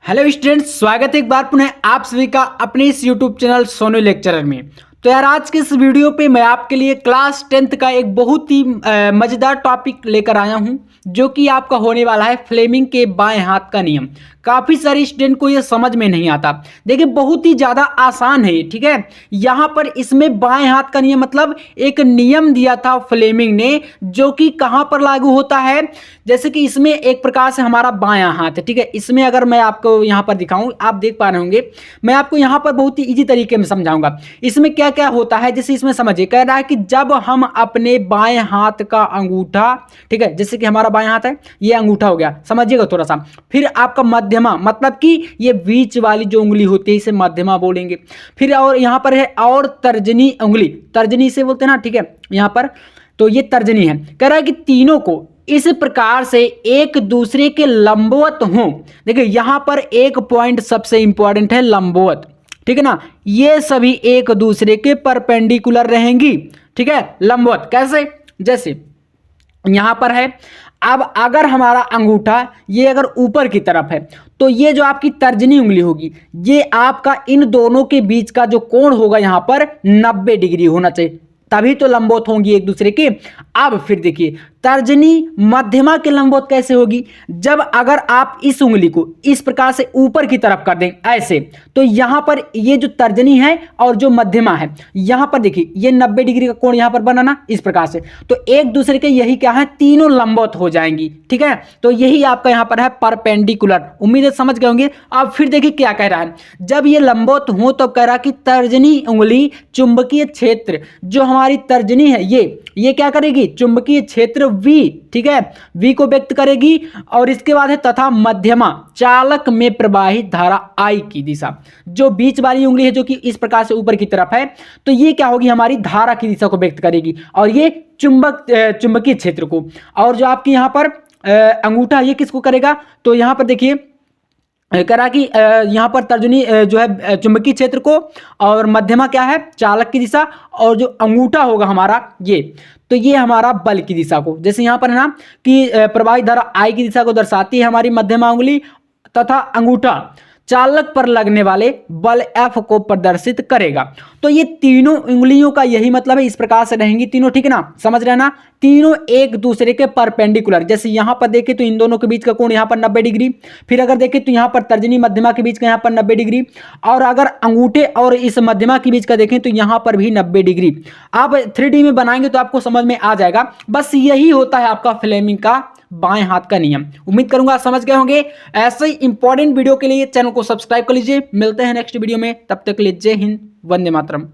Hello students, स्वागत है एक बार पुनः आप सभी का अपने इस यूट्यूब चैनल सोनू लेक्चरर में। तो यार आज के इस वीडियो पे मैं आपके लिए क्लास 10th का एक बहुत ही मज़ेदार टॉपिक लेकर आया हूं, जो कि आपका होने वाला है फ्लेमिंग के बाएं हाथ का नियम। काफ़ी सारे स्टूडेंट को ये समझ में नहीं आता। देखिए बहुत ही ज़्यादा आसान है, ठीक है। यहाँ पर इसमें बाएं हाथ का नियम मतलब एक नियम दिया था फ्लेमिंग ने, जो कि कहाँ पर लागू होता है। जैसे कि इसमें एक प्रकार से हमारा बायां हाथ है, ठीक है। इसमें अगर मैं आपको यहाँ पर दिखाऊं, आप देख पा रहे होंगे, मैं आपको यहाँ पर बहुत ही इजी तरीके में समझाऊंगा इसमें क्या क्या होता है। जैसे इसमें समझिए, कह रहा है कि जब हम अपने बाएं हाथ का अंगूठा, ठीक है, जैसे कि हमारा बायां हाथ है, ये अंगूठा हो गया, समझिएगा थोड़ा सा। फिर आपका मध्यमा, मतलब कि ये बीच वाली जो उंगली होती है इसे मध्यमा बोलेंगे। फिर और यहाँ पर है और तर्जनी उंगली, तर्जनी से बोलते हैं ना, ठीक है, यहाँ पर तो ये तर्जनी है। कह रहा है कि तीनों को इस प्रकार से एक दूसरे के लंबवत हों। देखिए यहां पर एक पॉइंट सबसे इंपॉर्टेंट है, लंबवत, ठीक है ना। ये सभी एक दूसरे के परपेंडिकुलर रहेंगी, ठीक है, लंबवत। कैसे? जैसे यहां पर है, अब अगर हमारा अंगूठा ये अगर ऊपर की तरफ है तो ये जो आपकी तर्जनी उंगली होगी, ये आपका इन दोनों के बीच का जो कोण होगा यहां पर 90 डिग्री होना चाहिए, तभी तो लंबवत होंगी एक दूसरे के। अब फिर देखिए तर्जनी मध्यमा के लंबवत कैसे होगी, जब अगर आप इस उंगली को इस प्रकार से ऊपर की तरफ कर दें ऐसे, तो यहां पर ये जो तर्जनी है और जो मध्यमा है, यहां पर देखिए ये 90 डिग्री का कोण यहां पर बना ना इस प्रकार से, तो एक दूसरे के यही क्या है, तीनों लंबवत हो जाएंगी, ठीक है। तो यही आपका यहां पर है परपेंडिकुलर। उम्मीद है समझ गए होंगे। अब फिर देखिए क्या कह रहा है, जब ये लंबवत हो तो कह रहा कि तर्जनी उंगली चुंबकीय क्षेत्र, जो हमारी तर्जनी है ये क्या करेगी, चुंबकीय क्षेत्र V, ठीक है, V को व्यक्त करेगी। और इसके बाद है तथा मध्यमा चालक में प्रवाहित धारा I की दिशा, जो बीच वाली उंगली है जो कि इस प्रकार से ऊपर की तरफ है, तो ये क्या होगी, हमारी धारा की दिशा को व्यक्त करेगी, और ये चुंबकीय क्षेत्र को। और जो आपकी यहाँ पर अंगूठा ये किसको करेगा, तो यहाँ पर देखिए करा कि यहाँ पर तर्जनी जो है चुंबकीय क्षेत्र को, और मध्यमा क्या है, चालक की दिशा, और जो अंगूठा होगा हमारा ये, तो ये हमारा बल की दिशा को, जैसे यहाँ पर है ना कि प्रवाहित धारा I की दिशा को दर्शाती है हमारी मध्यमा उंगली, तथा अंगूठा चालक पर लगने वाले बल F को प्रदर्शित करेगा। तो ये तीनों उंगलियों का यही मतलब है, इस प्रकार से रहेंगी तीनों, ठीक है ना, समझ रहे हैं ना, तीनों एक दूसरे के परपेंडिकुलर। जैसे यहां पर देखें तो इन दोनों के बीच का कोण यहां पर 90 डिग्री, फिर अगर देखें तो यहां पर तर्जनी मध्यमा के बीच का यहां पर 90 डिग्री, और अगर अंगूठे और इस मध्यमा के बीच का देखें तो यहां पर भी 90 डिग्री। आप 3D में बनाएंगे तो आपको समझ में आ जाएगा। बस यही होता है आपका फ्लेमिंग का बाएं हाथ का नियम। उम्मीद करूंगा समझ गए होंगे। ऐसे ही इंपॉर्टेंट वीडियो के लिए चैनल को सब्सक्राइब कर लीजिए। मिलते हैं नेक्स्ट वीडियो में, तब तक के लिए जय हिंद, वंदे मातरम।